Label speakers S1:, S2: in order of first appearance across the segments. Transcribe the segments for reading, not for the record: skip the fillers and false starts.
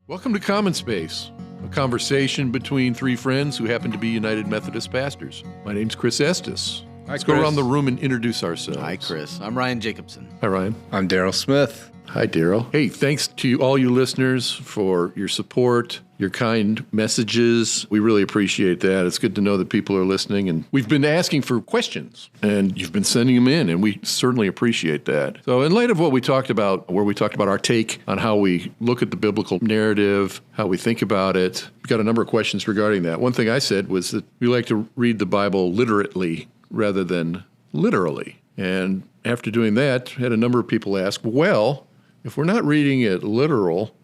S1: Welcome to Common Space, a conversation between three friends who happen to be United Methodist pastors. My name's Chris Estes. Let's go around the room and introduce ourselves.
S2: Hi, Chris. I'm Ryan Jacobson.
S1: Hi, Ryan.
S3: I'm Darrell Smith.
S1: Hi, Darrell. Hey, thanks to all you listeners for your support, your kind messages. We really appreciate that. It's good to know that people are listening. And we've been asking for questions, and you've been sending them in, and we certainly appreciate that. So in light of what we talked about, where we talked about our take on how we look at the biblical narrative, how we think about it, we've got a number of questions regarding that. One thing I said was that we like to read the Bible literately rather than literally. And after doing that, had a number of people ask, well, if we're not reading it literal,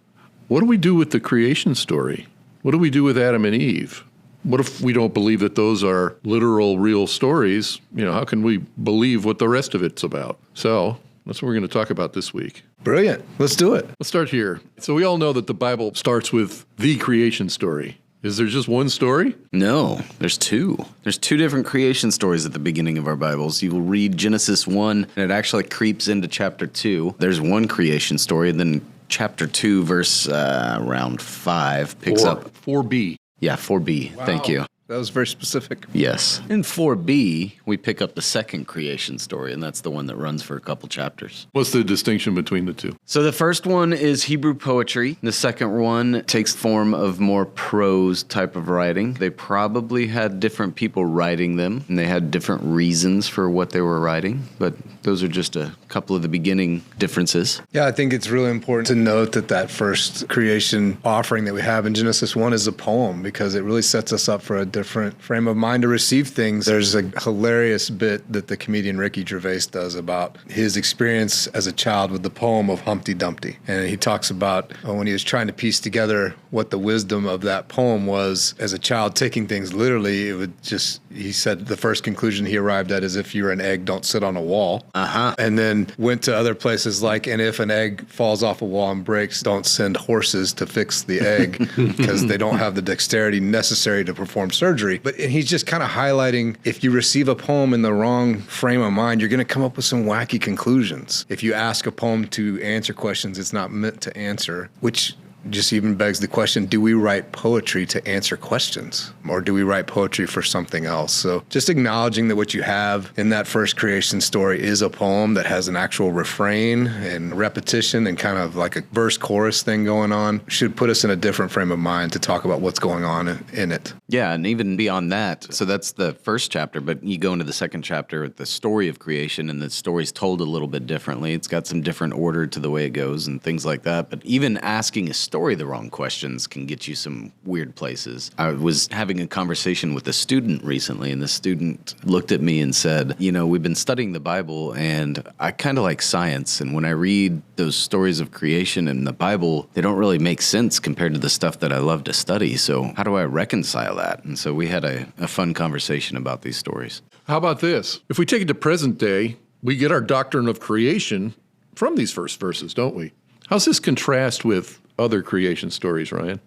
S1: what do we do with the creation story? What do we do with Adam and Eve? What if we don't believe that those are literal, real stories? You know, how can we believe what the rest of it's about? So that's what we're going to talk about this week.
S3: Brilliant. Let's do it.
S1: Let's start here. So we all know that the Bible starts with the creation story. Is there just one story?
S2: No, there's two. There's two different creation stories at the beginning of our Bibles. You will read Genesis 1, and it actually creeps into chapter 2. There's one creation story, and then chapter 2, verse around 5 picks up.
S1: 4b.
S2: Yeah, 4b.
S3: Wow.
S2: Thank you.
S3: That was very specific.
S2: Yes. In 4b, we pick up the second creation story, and that's the one that runs for a couple chapters.
S1: What's the distinction between the two?
S2: So the first one is Hebrew poetry. The second one takes form of more prose type of writing. They probably had different people writing them, and they had different reasons for what they were writing, but those are just a couple of the beginning differences.
S3: Yeah, I think it's really important to note that that first creation offering that we have in Genesis 1 is a poem, because it really sets us up for a different frame of mind to receive things. There's a hilarious bit that the comedian Ricky Gervais does about his experience as a child with the poem of Humpty Dumpty. And he talks about when he was trying to piece together what the wisdom of that poem was as a child, taking things literally, it would just, he said the first conclusion he arrived at is, if you're an egg, don't sit on a wall. And then went to other places like, and if an egg falls off a wall and breaks, don't send horses to fix the egg because they don't have the dexterity necessary to perform surgery. But he's just kind of highlighting, if you receive a poem in the wrong frame of mind, you're going to come up with some wacky conclusions. If you ask a poem to answer questions it's not meant to answer, which just even begs the question, do we write poetry to answer questions, or do we write poetry for something else? So just acknowledging that what you have in that first creation story is a poem that has an actual refrain and repetition and kind of like a verse chorus thing going on should put us in a different frame of mind to talk about what's going on in it.
S2: Yeah, and even beyond that, so that's the first chapter, but you go into the second chapter, the story of creation, and the story's told a little bit differently. It's got some different order to the way it goes and things like that. But even asking a story the wrong questions can get you some weird places. I was having a conversation with a student recently, and the student looked at me and said, you know, we've been studying the Bible, and I kind of like science, and when I read those stories of creation in the Bible, they don't really make sense compared to the stuff that I love to study. So how do I reconcile that? And so we had a fun conversation about these stories.
S1: How about this? If we take it to present day, we get our doctrine of creation from these first verses, don't we? How's this contrast with other creation stories, Ryan?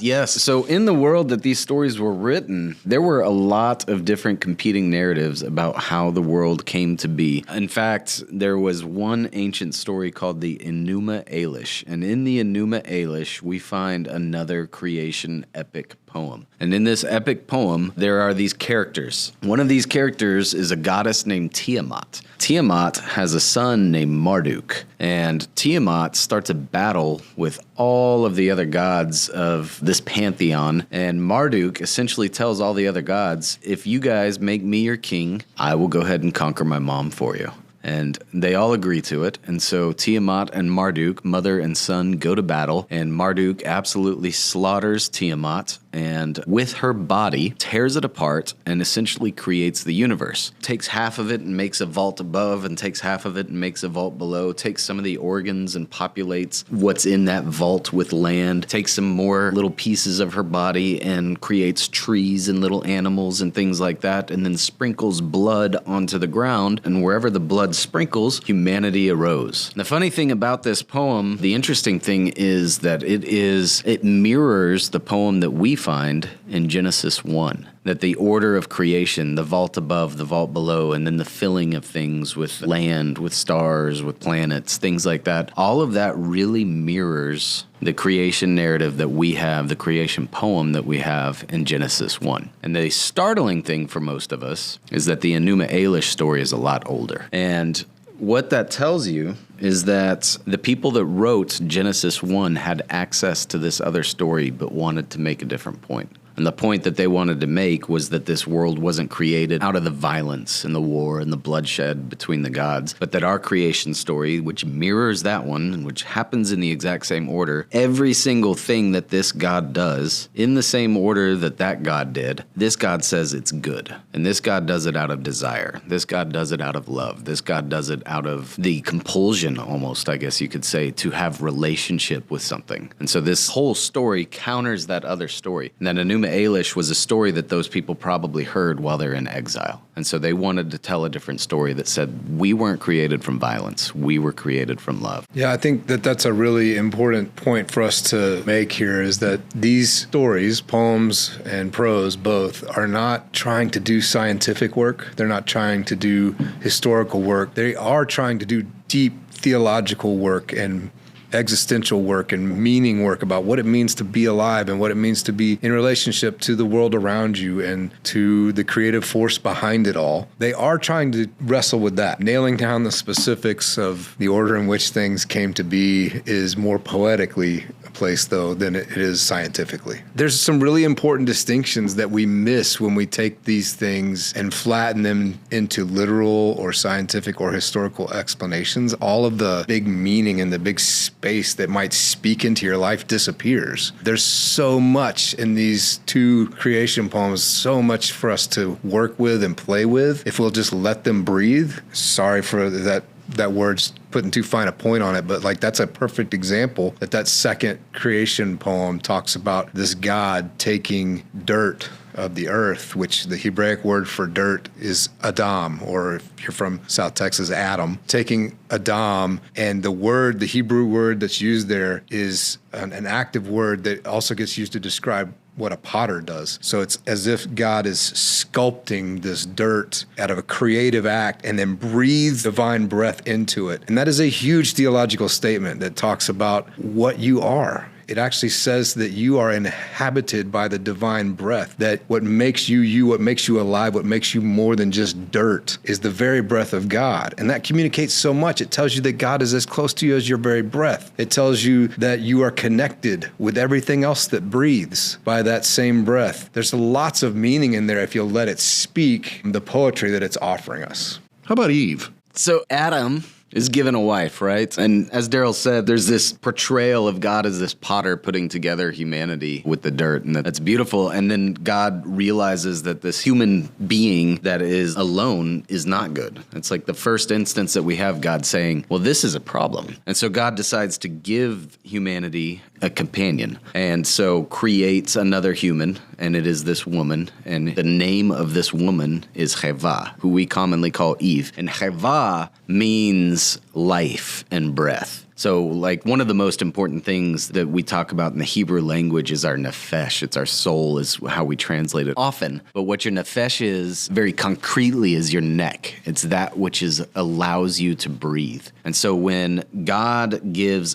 S2: Yes. So in the world that these stories were written, there were a lot of different competing narratives about how the world came to be. In fact, there was one ancient story called the Enuma Elish. And in the Enuma Elish, we find another creation epic poem. And in this epic poem, there are these characters. One of these characters is a goddess named Tiamat. Tiamat has a son named Marduk. And Tiamat starts a battle with all of the other gods of this pantheon, and Marduk essentially tells all the other gods, if you guys make me your king, I will go ahead and conquer my mom for you. And they all agree to it. And so Tiamat and Marduk, mother and son, go to battle. And Marduk absolutely slaughters Tiamat and with her body tears it apart and essentially creates the universe. Takes half of it and makes a vault above, and takes half of it and makes a vault below. Takes some of the organs and populates what's in that vault with land. Takes some more little pieces of her body and creates trees and little animals and things like that, and then sprinkles blood onto the ground. And wherever the blood sprinkles, humanity arose. The funny thing about this poem, the interesting thing is that it mirrors the poem that we find in Genesis 1. That the order of creation, the vault above, the vault below, and then the filling of things with land, with stars, with planets, things like that, all of that really mirrors the creation narrative that we have, the creation poem that we have in Genesis 1. And the startling thing for most of us is that the Enuma Elish story is a lot older. And what that tells you is that the people that wrote Genesis 1 had access to this other story but wanted to make a different point. And the point that they wanted to make was that this world wasn't created out of the violence and the war and the bloodshed between the gods, but that our creation story, which mirrors that one, and which happens in the exact same order, every single thing that this God does in the same order that that God did, this God says it's good. And this God does it out of desire. This God does it out of love. This God does it out of the compulsion, almost, I guess you could say, to have relationship with something. And so this whole story counters that other story. And that Enuma Elish was a story that those people probably heard while they're in exile. And so they wanted to tell a different story that said, we weren't created from violence. We were created from love.
S3: Yeah, I think that that's a really important point for us to make here, is that these stories, poems and prose both, are not trying to do scientific work. They're not trying to do historical work. They are trying to do deep theological work and existential work and meaning work about what it means to be alive and what it means to be in relationship to the world around you and to the creative force behind it all. They are trying to wrestle with that. Nailing down the specifics of the order in which things came to be is more poetically placed, though, than it is scientifically. There's some really important distinctions that we miss when we take these things and flatten them into literal or scientific or historical explanations. All of the big meaning and the big space that might speak into your life disappears. There's so much in these two creation poems, so much for us to work with and play with if we'll just let them breathe. Sorry for that word's putting too fine a point on it, but like that's a perfect example that second creation poem talks about this God taking dirt of the earth, which the Hebraic word for dirt is Adam, or if you're from South Texas, Adam, taking Adam, and the Hebrew word that's used there is an active word that also gets used to describe what a potter does. So it's as if God is sculpting this dirt out of a creative act and then breathes divine breath into it. And that is a huge theological statement that talks about what you are. It actually says that you are inhabited by the divine breath, that what makes you, what makes you alive, what makes you more than just dirt is the very breath of God. And that communicates so much. It tells you that God is as close to you as your very breath. It tells you that you are connected with everything else that breathes by that same breath. There's lots of meaning in there if you'll let it speak the poetry that it's offering us.
S1: How about Eve?
S2: So Adam is given a wife, right? And as Darrell said, there's this portrayal of God as this potter putting together humanity with the dirt, and that's beautiful. And then God realizes that this human being that is alone is not good. It's like the first instance that we have God saying, well, this is a problem. And so God decides to give humanity a companion, and so creates another human, and it is this woman, and the name of this woman is Chava, who we commonly call Eve. And Chava means life and breath. So, like, one of the most important things that we talk about in the Hebrew language is our nefesh. It's our soul, is how we translate it often. But what your nefesh is, very concretely, is your neck. It's that which allows you to breathe. And so when God gives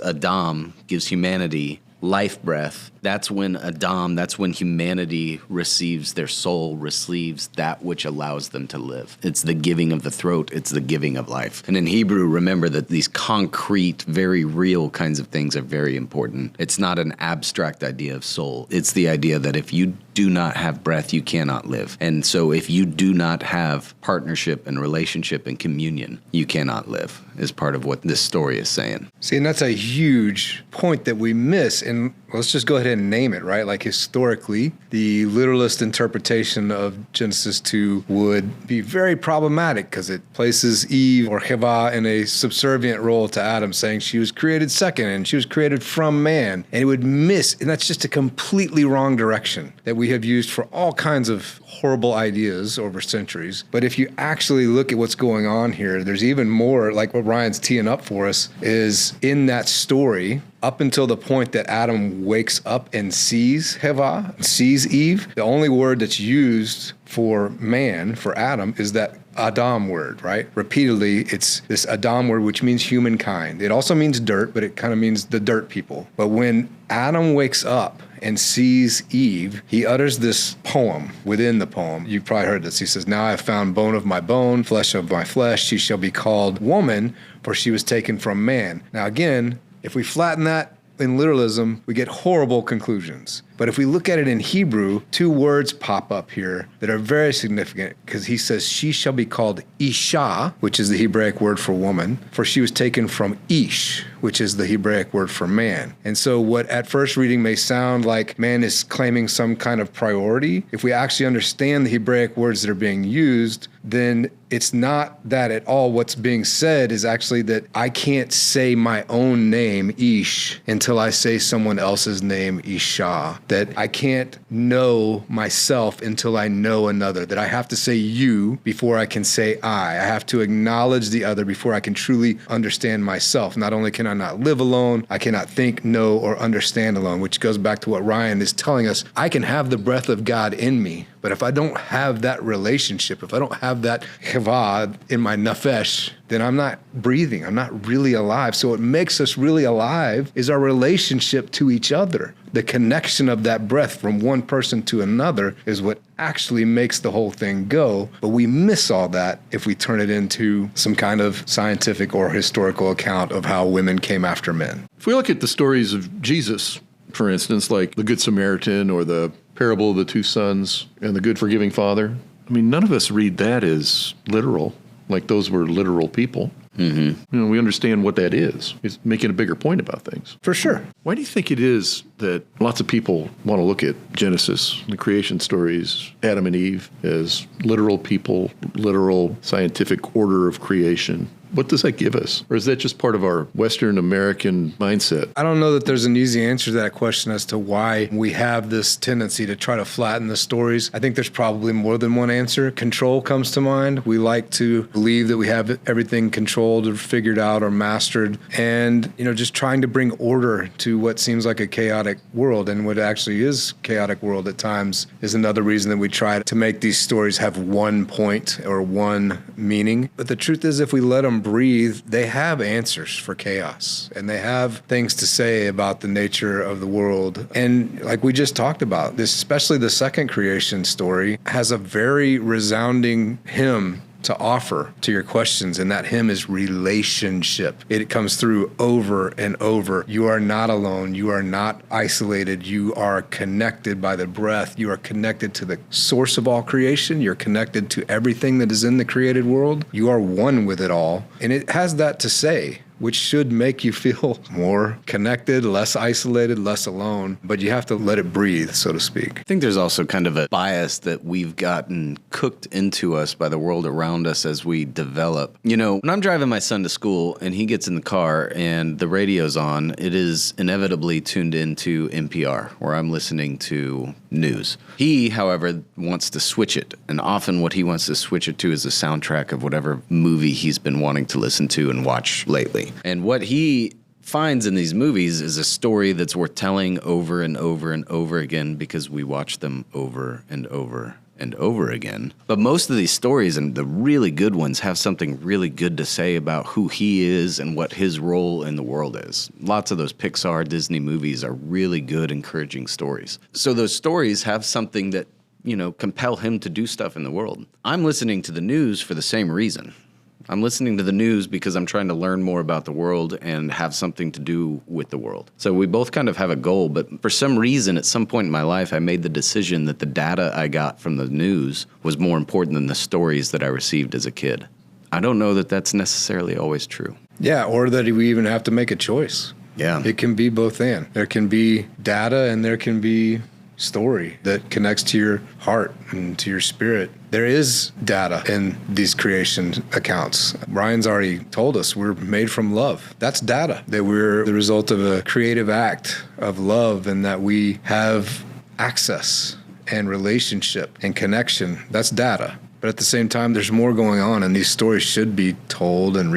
S2: humanity life breath, that's when humanity receives their soul, receives that which allows them to live. It's the giving of the throat. It's the giving of life. And in Hebrew, remember that these concrete, very real kinds of things are very important. It's not an abstract idea of soul. It's the idea that if you do not have breath, you cannot live. And so if you do not have partnership and relationship and communion, you cannot live, is part of what this story is saying.
S3: See, and that's a huge point that we miss. And let's just go ahead and name it, right? Like, historically, the literalist interpretation of Genesis 2 would be very problematic because it places Eve or Chava in a subservient role to Adam, saying she was created second and she was created from man. And it would miss, and that's just a completely wrong direction that we we have used for all kinds of horrible ideas over centuries. But if you actually look at what's going on here, there's even more, like what Ryan's teeing up for us, is in that story, up until the point that Adam wakes up and sees Heva, sees Eve, the only word that's used for man, for Adam, is that Adam word, right? Repeatedly, it's this Adam word, which means humankind. It also means dirt, but it kind of means the dirt people. But when Adam wakes up and sees Eve, he utters this poem within the poem. You've probably heard this. He says, "Now I have found bone of my bone, flesh of my flesh. She shall be called woman, for she was taken from man." Now again, if we flatten that in literalism, we get horrible conclusions. But if we look at it in Hebrew, two words pop up here that are very significant, because he says, "She shall be called Isha," which is the Hebraic word for woman, for she was taken from Ish, which is the Hebraic word for man. And so what at first reading may sound like man is claiming some kind of priority, if we actually understand the Hebraic words that are being used, then it's not that at all. What's being said is actually that I can't say my own name, Ish, until I say someone else's name, Isha. That I can't know myself until I know another. That I have to say you before I can say I. I have to acknowledge the other before I can truly understand myself. Not only can I not live alone, I cannot think, know, or understand alone, which goes back to what Ryan is telling us. I can have the breath of God in me, but if I don't have that relationship, if I don't have that Heva in my nefesh, then I'm not breathing. I'm not really alive. So what makes us really alive is our relationship to each other. The connection of that breath from one person to another is what actually makes the whole thing go. But we miss all that if we turn it into some kind of scientific or historical account of how women came after men.
S1: If we look at the stories of Jesus, for instance, like the Good Samaritan or the parable of the two sons and the good forgiving father, I mean, none of us read that as literal, like those were literal people. Mm-hmm. You know, we understand what that is. It's making a bigger point about things.
S3: For sure.
S1: Why do you think it is that lots of people want to look at Genesis, the creation stories, Adam and Eve, as literal people, literal scientific order of creation? What does that give us? Or is that just part of our Western American mindset?
S3: I don't know that there's an easy answer to that question as to why we have this tendency to try to flatten the stories. I think there's probably more than one answer. Control comes to mind. We like to believe that we have everything controlled or figured out or mastered. And, just trying to bring order to what seems like a chaotic world, and what actually is chaotic world at times, is another reason that we try to make these stories have one point or one meaning. But the truth is, if we let them breathe, they have answers for chaos, and they have things to say about the nature of the world. And like we just talked about, this, especially the second creation story, has a very resounding hymn to offer to your questions, and that hymn is relationship. It comes through over and over. You are not alone. You are not isolated. You are connected by the breath. You are connected to the source of all creation. You're connected to everything that is in the created world. You are one with it all. And it has that to say, which should make you feel more connected, less isolated, less alone. But you have to let it breathe, so to speak.
S2: I think there's also kind of a bias that we've gotten cooked into us by the world around us as we develop. When I'm driving my son to school and he gets in the car and the radio's on, it is inevitably tuned into NPR, where I'm listening to news. He, however, wants to switch it. And often what he wants to switch it to is the soundtrack of whatever movie he's been wanting to listen to and watch lately. And what he finds in these movies is a story that's worth telling over and over and over again, because we watch them over and over and over again. But most of these stories, and the really good ones, have something really good to say about who he is and what his role in the world is. Lots of those Pixar, Disney movies are really good, encouraging stories. So those stories have something that, compel him to do stuff in the world. I'm listening to the news for the same reason. I'm listening to the news because I'm trying to learn more about the world and have something to do with the world. So we both kind of have a goal, but for some reason, at some point in my life, I made the decision that the data I got from the news was more important than the stories that I received as a kid. I don't know that that's necessarily always true.
S3: Yeah, or that we even have to make a choice.
S2: Yeah.
S3: It can be both and. There can be data and there can be story that connects to your heart and to your spirit. There is data in these creation accounts. Ryan's already told us we're made from love. That's data, that we're the result of a creative act of love, and that we have access and relationship and connection. That's data. But at the same time, there's more going on, and these stories should be told and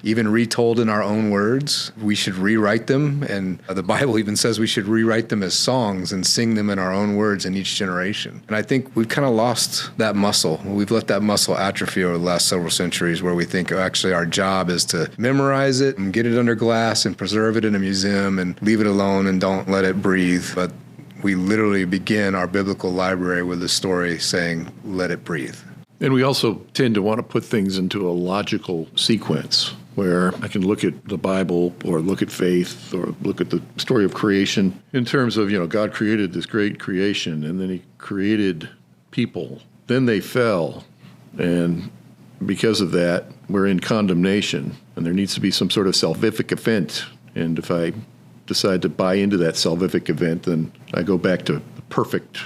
S3: even retold in our own words. We should rewrite them, and the Bible even says we should rewrite them as songs and sing them in our own words in each generation. And I think we've kind of lost that muscle. We've let that muscle atrophy over the last several centuries, where we think actually our job is to memorize it and get it under glass and preserve it in a museum and leave it alone and don't let it breathe. But we literally begin our biblical library with a story saying, let it breathe.
S1: And we also tend to want to put things into a logical sequence where I can look at the Bible or look at faith or look at the story of creation in terms of, God created this great creation and then he created people. Then they fell. And because of that, we're in condemnation and there needs to be some sort of salvific event. And if I decide to buy into that salvific event, then I go back to the perfect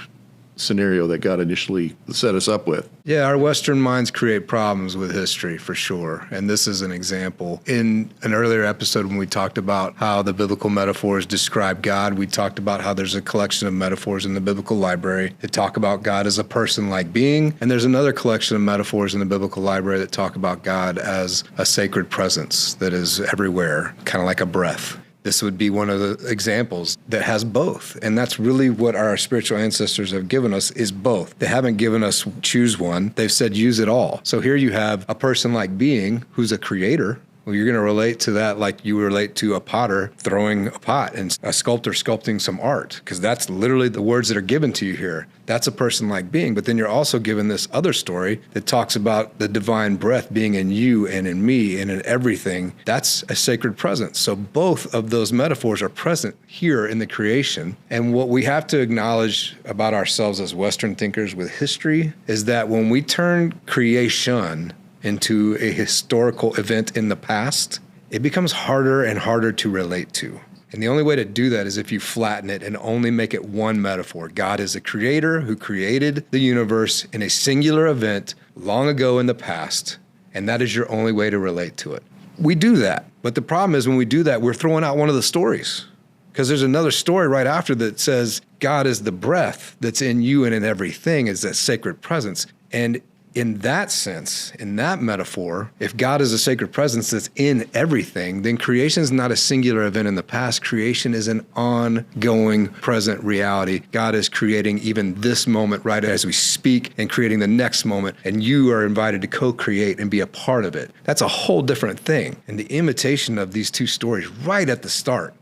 S1: scenario that God initially set us up with.
S3: Yeah, our Western minds create problems with history for sure. And this is an example. In an earlier episode when we talked about how the biblical metaphors describe God, we talked about how there's a collection of metaphors in the biblical library that talk about God as a person-like being. And there's another collection of metaphors in the biblical library that talk about God as a sacred presence that is everywhere, kind of like a breath. This would be one of the examples that has both. And that's really what our spiritual ancestors have given us, is both. They haven't given us choose one. They've said use it all. So here you have a person-like being who's a creator. Well, you're going to relate to that like you relate to a potter throwing a pot and a sculptor sculpting some art, because that's literally the words that are given to you here. That's a person-like being. But then you're also given this other story that talks about the divine breath being in you and in me and in everything. That's a sacred presence. So both of those metaphors are present here in the creation. And what we have to acknowledge about ourselves as Western thinkers with history is that when we turn creation into a historical event in the past, it becomes harder and harder to relate to. And the only way to do that is if you flatten it and only make it one metaphor. God is a creator who created the universe in a singular event long ago in the past, and that is your only way to relate to it. We do that, but the problem is when we do that, we're throwing out one of the stories, because there's another story right after that says God is the breath that's in you and in everything, is that sacred presence. And in that sense, in that metaphor, if God is a sacred presence that's in everything, then creation is not a singular event in the past. Creation is an ongoing present reality. God is creating even this moment right as we speak and creating the next moment, and you are invited to co-create and be a part of it. That's a whole different thing. And the invitation of these two stories right at the start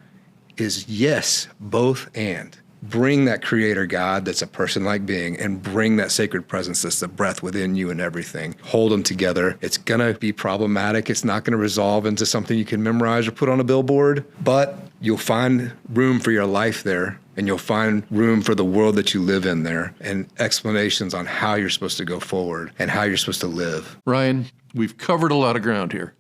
S3: is yes, both and. Bring that creator God that's a person-like being and bring that sacred presence that's the breath within you and everything. Hold them together. It's going to be problematic. It's not going to resolve into something you can memorize or put on a billboard, but you'll find room for your life there, and you'll find room for the world that you live in there, and explanations on how you're supposed to go forward and how you're supposed to live.
S1: Ryan, we've covered a lot of ground here.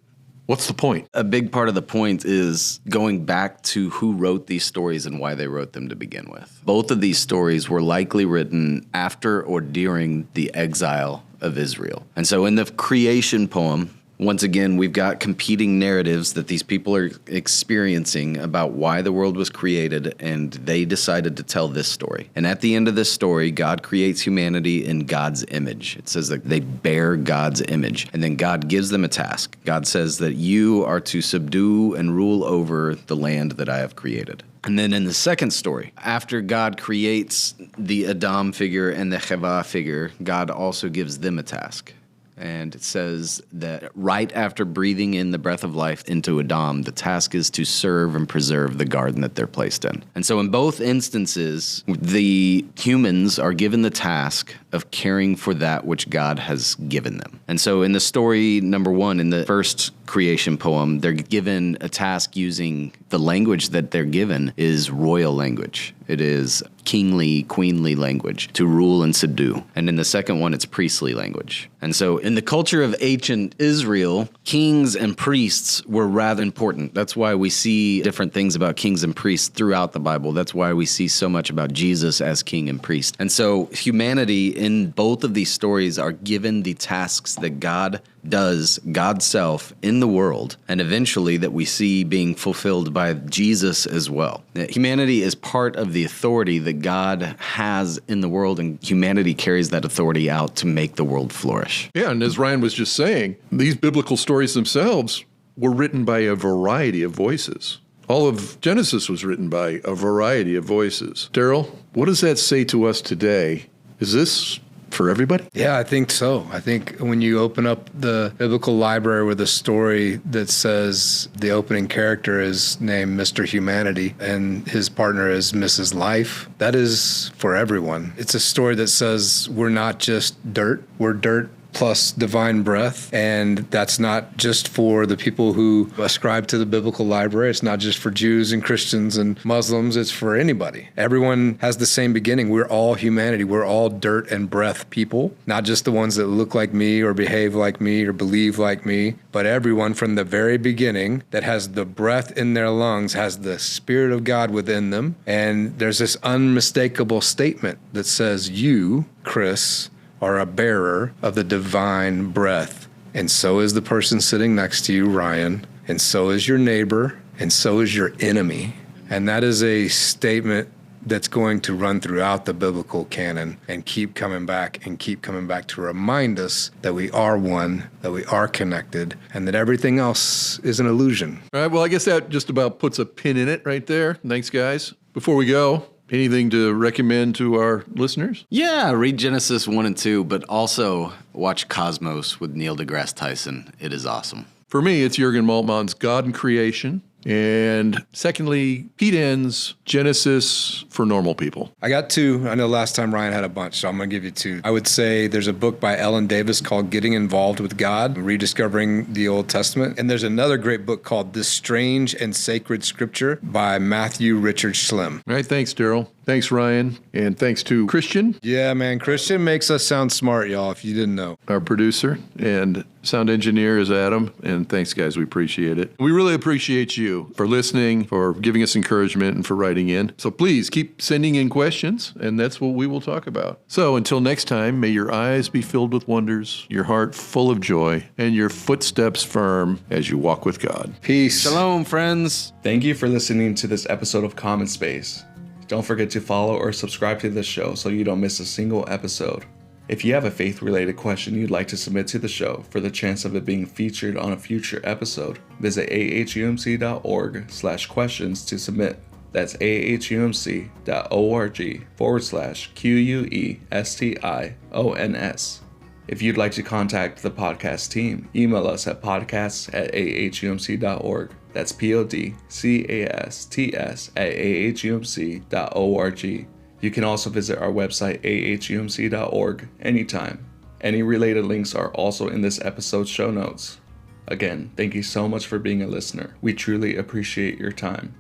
S1: What's the point?
S2: A big part of the point is going back to who wrote these stories and why they wrote them to begin with. Both of these stories were likely written after or during the exile of Israel. And so in the creation poem, once again, we've got competing narratives that these people are experiencing about why the world was created, and they decided to tell this story. And at the end of this story, God creates humanity in God's image. It says that they bear God's image, and then God gives them a task. God says that you are to subdue and rule over the land that I have created. And then in the second story, after God creates the Adam figure and the Chava figure, God also gives them a task. And it says that right after breathing in the breath of life into Adam, the task is to serve and preserve the garden that they're placed in. And so in both instances, the humans are given the task of caring for that which God has given them. And so in the story number one, in the first creation poem, they're given a task using the language that they're given is royal language. It is kingly, queenly language to rule and subdue. And in the second one, it's priestly language. And so in the culture of ancient Israel, kings and priests were rather important. That's why we see different things about kings and priests throughout the Bible. That's why we see so much about Jesus as king and priest. And so humanity in both of these stories are given the tasks that God does, God's self, in the world, and eventually that we see being fulfilled by Jesus as well. Humanity is part of the authority that God has in the world, and humanity carries that authority out to make the world flourish.
S1: Yeah, and as Ryan was just saying, these biblical stories themselves were written by a variety of voices. All of Genesis was written by a variety of voices. Darrell, what does that say to us today? Is this for everybody?
S3: Yeah, I think so. I think when you open up the biblical library with a story that says the opening character is named Mr. Humanity and his partner is Mrs. Life, that is for everyone. It's a story that says we're not just dirt, we're dirt plus divine breath. And that's not just for the people who ascribe to the biblical library. It's not just for Jews and Christians and Muslims. It's for anybody. Everyone has the same beginning. We're all humanity. We're all dirt and breath people, not just the ones that look like me or behave like me or believe like me, but everyone from the very beginning that has the breath in their lungs, has the Spirit of God within them. And there's this unmistakable statement that says, you, Chris, are a bearer of the divine breath. And so is the person sitting next to you, Ryan, and so is your neighbor, and so is your enemy. And that is a statement that's going to run throughout the biblical canon and keep coming back to remind us that we are one, that we are connected, and that everything else is an illusion.
S1: All right, well, I guess that just about puts a pin in it right there. Thanks, guys. Before we go, anything to recommend to our listeners?
S2: Yeah, read Genesis 1 and 2, but also watch Cosmos with Neil deGrasse Tyson. It is awesome.
S1: For me, it's Jürgen Moltmann's God and Creation. And secondly, Pete Enns' Genesis for Normal People.
S3: I got two. I know last time Ryan had a bunch, so I'm going to give you two. I would say there's a book by Ellen Davis called Getting Involved with God, Rediscovering the Old Testament. And there's another great book called This Strange and Sacred Scripture by Matthew Richard Schlimm.
S1: All right, thanks, Darrell. Thanks, Ryan. And thanks to Christian.
S3: Yeah, man. Christian makes us sound smart, y'all, if you didn't know.
S1: Our producer and sound engineer is Adam. And thanks, guys. We appreciate it. We really appreciate you for listening, for giving us encouragement, and for writing in. So please keep sending in questions, and that's what we will talk about. So until next time, may your eyes be filled with wonders, your heart full of joy, and your footsteps firm as you walk with God.
S3: Peace.
S2: Shalom, friends.
S4: Thank you for listening to this episode of Common Space. Don't forget to follow or subscribe to this show so you don't miss a single episode. If you have a faith-related question you'd like to submit to the show for the chance of it being featured on a future episode, visit ahumc.org/questions to submit. That's ahumc.org/QUESTIONS. If you'd like to contact the podcast team, email us at podcasts@ahumc.org. That's podcasts@ahumc.org. You can also visit our website, ahumc.org, anytime. Any related links are also in this episode's show notes. Again, thank you so much for being a listener. We truly appreciate your time.